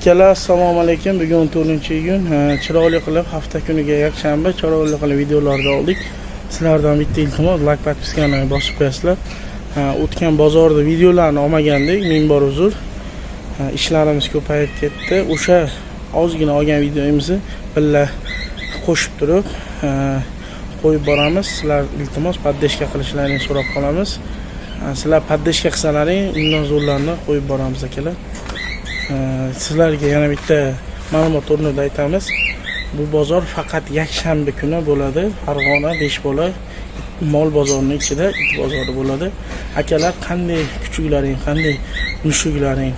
Assalomu alaykum. Bugun 4-iyun. Chiroyli qilib hafta kuniga yakshanba chiroyli qilib videolarni oldik. Sizlardan bitta iltimos, like podpiskani bosib qo'yasizlar. O'tgan bozorda videolarni olmagandik, ming bor uzr. Ishlarimiz ko'payib ketdi. O'sha ozgina olgan videomizni billa qo'shib turib qo'yib boramiz. Sizlar iltimos poddeshka qilishlaringizni so'rab qolamiz. Sizlar poddeshka qilsalaring, undan zo'rlarni qo'yib boramiz akalar. Sizlarga yana bitta ma'lumot o'rnida aytamiz. Bu bozor faqat yakshanba kuni bo'ladi. Farg'ona 5 bola mol bozorining ichida it bozori bo'ladi. Akalar qanday kuchuklaring, qanday mushuklaring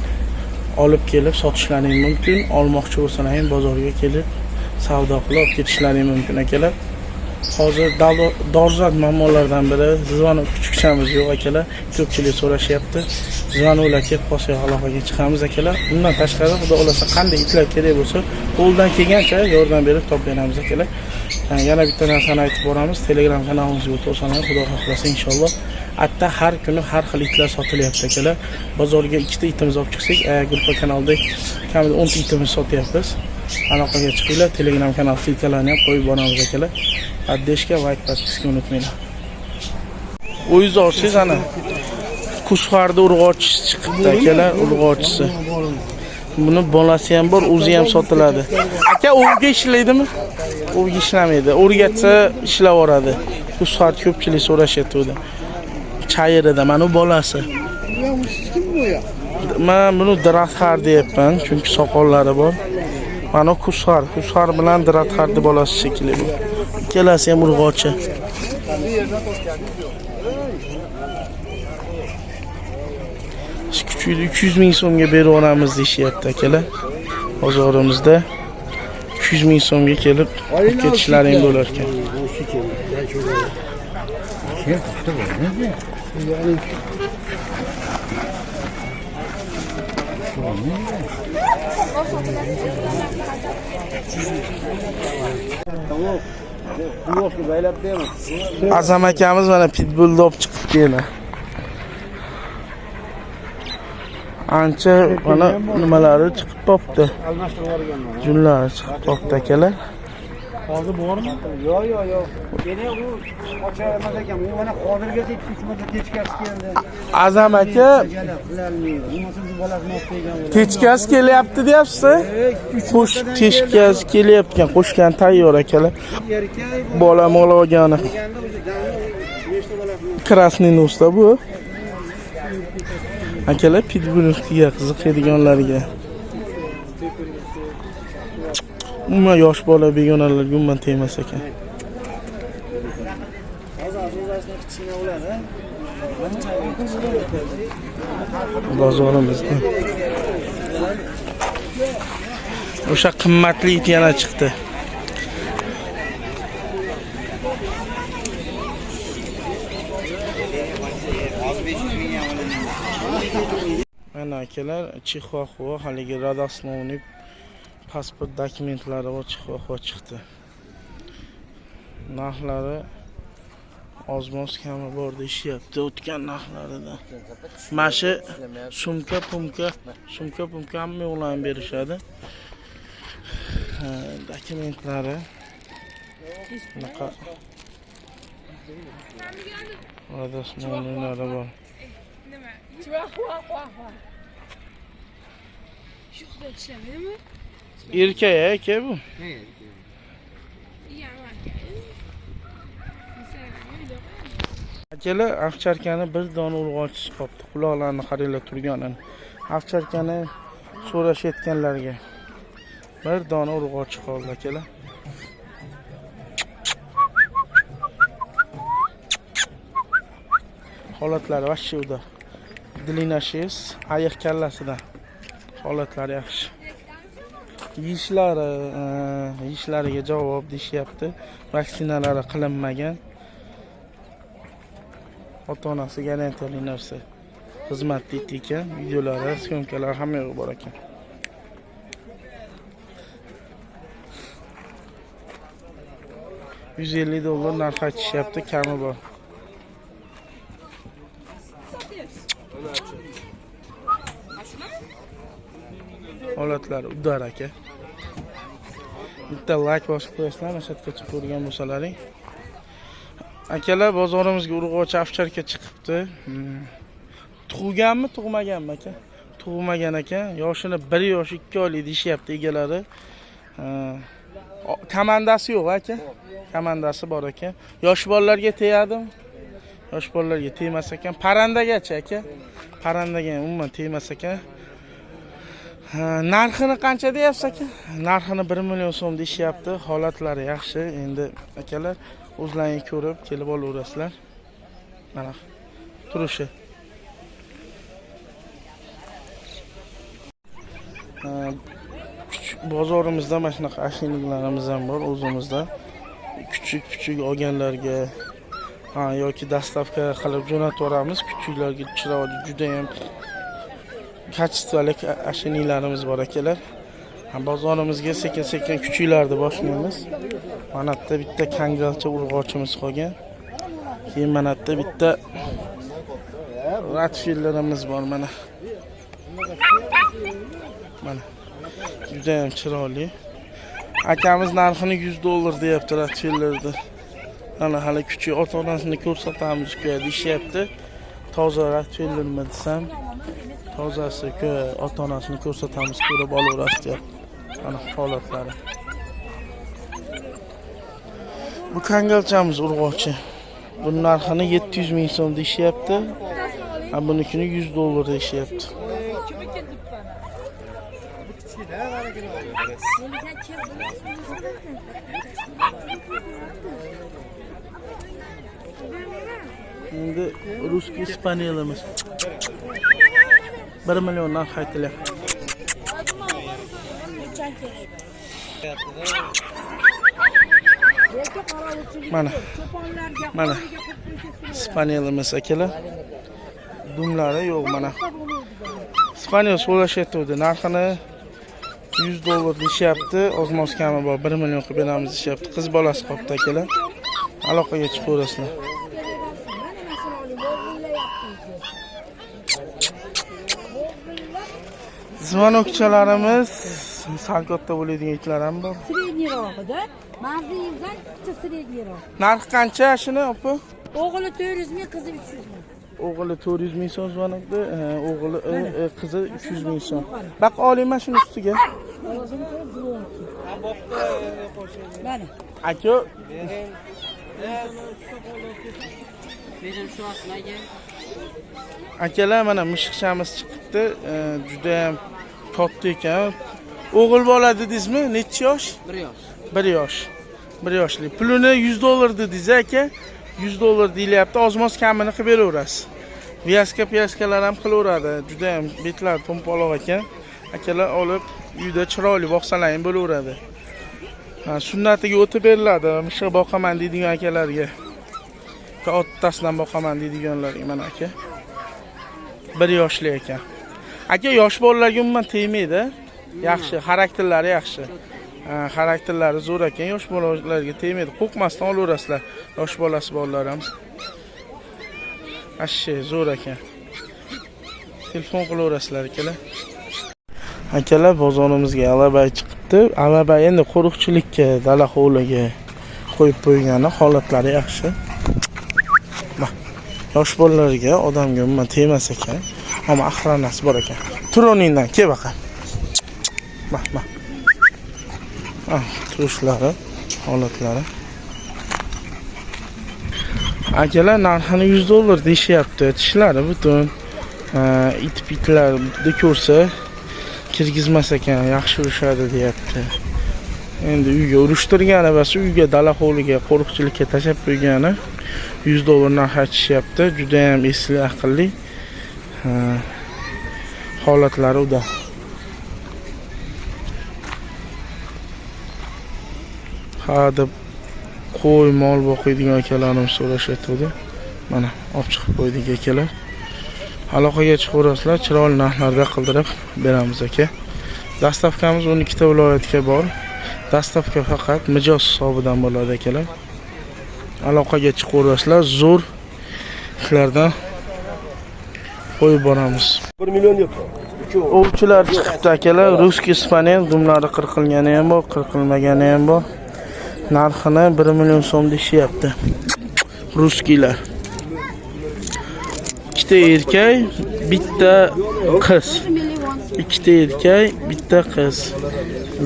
olib kelib sotishlaring mumkin. Olmoqchi bo'lsalaring bozorga kelib savdo qilib ketishlaring mumkin akalar. Hozir dolzarb muammolardan biri zvonov kuchukchamiz yo'q akalar. Ko'pchilik so'rashyapti. Zvonuvlar kelib qolsa aloqaga chiqamiz akalar. Undan tashqari xudo xolasa qanday itlar kerak bo'lsa, qo'ldan kelgancha yordam berib toplaymiz akalar. Yana bitta narsani aytib boramiz. Telegram kanalimizga o'tsangiz, xudo xolasa inshaalloh hatta har kuni har xil itlar sotilyapti akalar. Bozorga ikkita itimiz olib chiqsak, gruppa kanalda kamida 10 ta itimiz sotyapmiz. Aloqaga chiqinglar, Telegram kanal silkalarini ham qo'yib boramiz akalar. Poddeshka va podpiska unutmanglar. O'yizorsiz ana Kusharda urg'ochisi chiqibdi akalar, urg'ochisi. Buni bolasi ham bor, o'zi ham sotiladi. Aka, o'rga ishlaydimi? O'rga ishlamaydi. O'rgatsa ishlavoradi. Kushar ko'pchilik so'rashyapti unda. Chayirida mana bu bolasi. Men buni Dirathar deyapman, chunki soqollari bor. Mana Kushar bilan Diratharning bolasi shekilli bu. Ikkalasi ham urg'ochi. Kuchli 200 ming so'mga berib olamiz deyapti akalar. Bozorimizda 200 ming so'mga kelib ketishlaring bo'lar ekan. Azam akamiz mana pitbullni olib chiqibdi yana. Ancha mana nimalari chiqib qopti. Junlari chiqib qopti akalar. Hozir bormi? Yo'q. Yana u ochamas ekan. U mana hozirgacha 3 marta kechkasi keldi. Azam aka kechkasi kelyapti deyapsiz? Qo'sh kechkasi kelyapti, qo'shgan tayyor akalar. Bola mola olgani. Krasniy usta bu. Akalar pitbullga qiziqadiganlarga. Umuman yosh bola begonalarga umuman tegmas ekan. Bozorimizda o'sha qimmatli it yana chiqdi. Mana akalar, Chixuahua haligi radoslovniy pasport dokumentlari va Chixuahua chiqdi. Narxlari ozmoz kami bor deyapti o'tgan narxlarida. Mana sumka pumka hamma yo'qlarni berishadi. Dokumentlari bunaqa radoslovniylari bor. Erkak aka bu. Akalar, avcharkani bir dona urg'ochisi qopti. Quloqlarini qaranglar turganini. Avcharkani so'rashayotganlarga bir dona urg'ochi qoldi akalar. Holatlari vashchi uda. Dilinashiz, ayiq kallasidan. Holatlari yaxshi. Yishlariga javob deyapti. Vaksinalari qilinmagan. Ota-onasi garantiyali narsa. Xizmat etdi ekan. Videolari, syomkalar hamma yo'q bor ekan. $150 narx aytishyapti, kami bor. holatlari holatlar uddar aka. Bitta like bosib qo'yasizlar, mana shu yergacha ko'rgan bo'lsalaring. Akalar, bozorimizga urg'ochi ovcharka chiqibdi. Tug'ganmi, tug'maganmi aka? Tug'magan ekan. Yoshini 1 yosh 2 oylik deyishyapti egalari. Komandasi yo'q aka. Komandasi bor ekan. Yosh bolalarga tegadimi? Yosh bolalarga tegmas ekan. Parandagacha aka. Parandaga umuman tegmas ekan. Narxini qancha deyapsiz aka? Narxini 1 million so'm deyishyapti. Holatlari yaxshi. Endi akalar o'zlaringiz ko'rib kelib olaverasizlar. Mana turishi. Bozorimizda mana shunaqa ashinalarimiz ham bor o'zimizda. Kichik olganlarga yoki dastavka qilib jo'natib yuboramiz. Kichiklarga chiroyli juda ham kачестволik ashinalarimiz bor akalar. Bozorimizga sekin-sekin kichiklarni boshlaymiz. Mana bu bitta kangalcha urg'ochimiz qolgan. Keyin mana bu bitta ratfillerimiz bor mana. Mana juda ham chiroyli. Akamiz narxini $100 deyapti ratfillerni. Mana hali kichik ota-onasini ko'rsatamiz-ku deyapti. Toza ratfillermi desam, tozasi-ku ota-onasini ko'rsatamiz, ko'rib olaverasiz deyapti. Mana holatlari. Bu kangalchamiz urg'ochi. Buning narxini 700 ming so'm deyapti. Bunikini $100 deyapti. Endi ruskiy ispaniyalimiz 1 million narx aytilyapti. Mana ispaniyalimiz akalar. Dumlari yo'q mana. Ispaniya so'rashyapti, narxini $100 deyapti. Ozmoz kami bor, 1 million qilib beramiz deyapti. Qiz bolasi qopti akalar. Aloqaga chiqaverasizlar. Zvonokchalarimiz sal katta bo'ladigan itlar ham bor. Srednirog'ida, mazingizdan bitta sredniroq. Narx qancha shuni, opa? O'g'li 400 ming, qizi 300 ming. O'g'li 400 ming so'm zvonokda, o'g'li qizi 300 ming so'm. Baq olayman shuni ustiga. Mana. Aka, Benim shu asmaga. akalar mana mushukchamiz chiqibdi. Juda ham katta ekan. O'g'il bola dedingizmi? Necha yosh? 1 yosh. 1 yosh. 1 yoshli. Pulini $100 dedingiz aka. $100 deyilyapti. Ozmoz kamini qilib beraverasiz. Viyaskalar ham qilaveradi. Juda ham betlar to'mpaloq ekan. Akalar olib uyda chiroyli boqsalaring bo'laveradi. Sunnatiga o'tib beriladi. Mushuk boqaman deydigan akalarga. Ottasidan boqaman deydiganlarga mana aka. 1 yoshli ekan. Aka yosh bolalarga umuman tegmaydi. Yaxshi, xarakterlari yaxshi. Xarakterlari zo'r ekan, yosh bolalarga tegmaydi. Qo'rqmasdan olaverasizlar. Yosh bolasi bolalar ham. Ashshi zo'r ekan. Telefon qilaverasizlar akalar. Akalar, bozorimizga alabay chiqibdi. Alabay endi qo'riqchilikka, dala hovliga qo'yib qo'ygani, holatlari yaxshi. Yosh bolalarga, odamga umuman tegmas ekan. Ammo axranasi bor ekan. Turoningdan kel baqa. Bak. Turishlari, holatlari. Akalar, narxini $100 deyishyapti. Tishlari butun. It-pitlarni ko'rsa kirgizmas ekan, yaxshi urishadi deyapti. Endi uyga urishtirgani va uyga, dala hovliga qo'riqchilikka tashab qo'ygani $100 narx aytishyapti. Juda ham esli, aqlli. Holatlari uda. Deb qo'y mol boqiydigan akalarim so'rashyapti. Mana olib chiqib qo'ydik akalar. Aloqaga chiqaverasizlar, chiroyli narxlarda qildirib beramiz aka. Dastavkamiz 12 ta viloyatga bor. Dastavka faqat mijoz hisobidan bo'ladi akalar. Aloqaga chiqaverasizlar, zo'r ishlardan qo'yib boramiz. 1 million yo'q. Ovchilar chiqibdi akalar. Ruskiy spanel dumlari qirqilgani ham bor, qirqilmagani ham bor. Narxini 1 million so'm deyapti. Ruskiylar. Ikkita erkak, bitta qiz. Ikkita erkak, bitta qiz.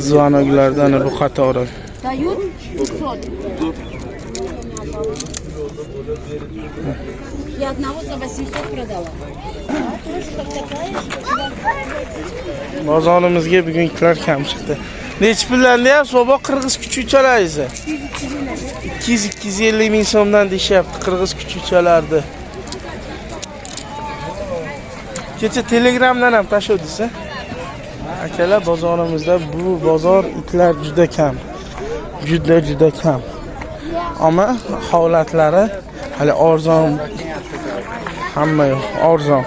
Zvonoklardan bu qatori. Dают 500. Я одного за 800 продала. Bozorimizga bugungilar kam chiqdi. Nechta puldan deyapsiz? Bobo qirg'iz kuchuvchalarni. 200-250 ming so'mdan deyapti qirg'iz kuchuvchalarni. Kecha Telegramdan ham tashladingiz. Akalar, bozorimizda bu bozor itlar juda kam. Juda kam. Ammo holatlari hali arzon, hamma yo'q, arzon.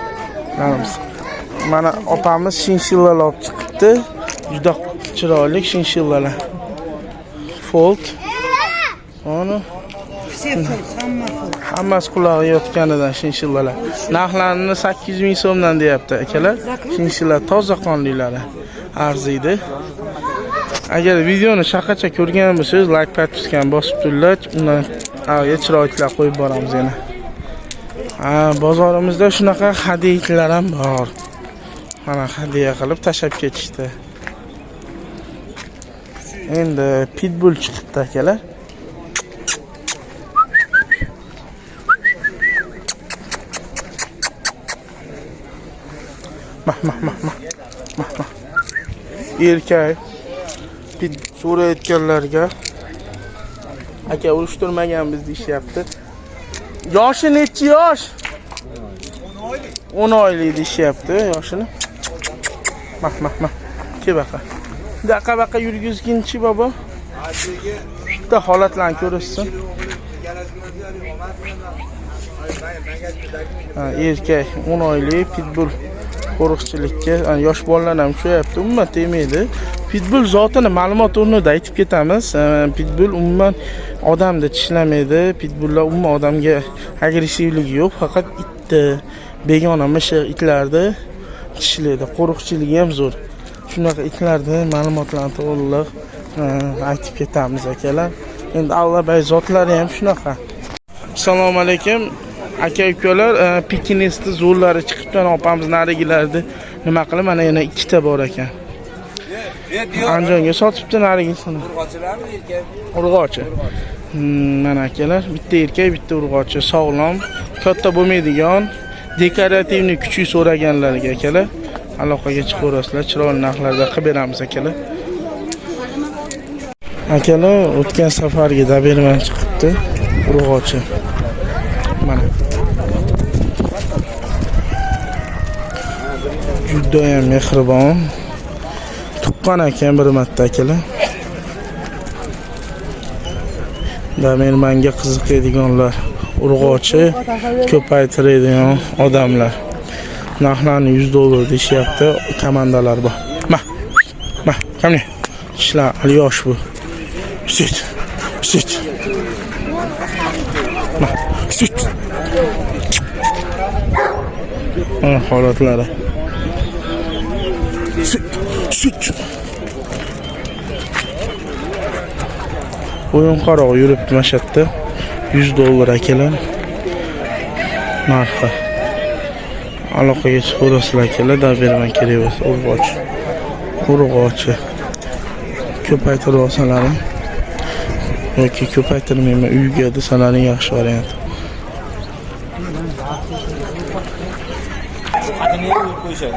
Mana opamiz shinshillar olib chiqibdi. Juda chiroyli shinshillar. Fold. Ana hammasi qulog'i yotganidan shinshillar. Narxlarini 800 ming so'mdan deyapti akalar. Shinshillar toza qonlilari arziydi. Agar videoni shaqacha ko'rgan bo'lsangiz, like podpiskani bosib turlar, undan avval chiroylilar qo'yib boramiz yana. Bozorimizda shunaqa hadiyalar ham bor. Mana hadiya qilib tashab ketishdi. Endi pitbull chiqibdi akalar. Mah. Erkak so'rayotganlarga aka urushtirmaganmiz deyapti. Yoshi necha yosh? 10 oylik deyapti yoshini. Mah. Kebaqa. Daqa yurgizginchi bobo. Bitta holatlarni ko'rishsin. Erkak 10 oylik pitbull qo'riqchilikka, yosh bolalar ham tushyapti, umuman tegmaydi. Pitbull zotini ma'lumot o'rnida aytib ketamiz. Pitbull umuman odamni tishlamaydi. Pitbulllar umuman odamga agressivligi yo'q, faqat itni, begona mishiq itlarni tishlaydi. Qo'riqchiligi ham zo'r. Shunaqa itlarni ma'lumotlarni to'liq aytib ketamiz akalar. Endi allabay zotlari ham shunaqa. Assalomu alaykum. Aka-ukalar, Pekinisni zo'rlari chiqibdi, opamiz narigilarni nima qilib, mana yana ikkita bor ekan. Anjonga sotibdi narigisini. Urg'ochilarmi erkak? Urg'ochi. Mana akalar, bitta erkak, bitta urg'ochi, sog'lom, katta bo'lmaydigan, dekorativni kuchi so'raganlarga akalar, aloqaga chiqaverasizlar, chiroyli narxlarda qilib beramiz akalar. Akalar, o'tgan safarga Doberman chiqibdi, urg'ochi. Mana. Juda ham mehribon. Tuqqan ekan bir marta akalar. Dobermanga qiziqadiganlar, urg'ochi, ko'paytiradigan odamlar. Narxlarni $100 deyapti, komandalar bor. Mah. Qani. Ishlar hali yosh bu. Sit. Mah. Sit. Holatlari. Sit. O'yin qaroq yuribdi mashatda. $100 akalar. Narxi. Aloqaga chiqaverasizlar akalar, Doberman kerak bo'lsa, urg'ochi. Ko'paytirib olsalaring yoki ko'paytirmayman, uyga desalaring yaxshi variant. Adını yiyip koyacağım.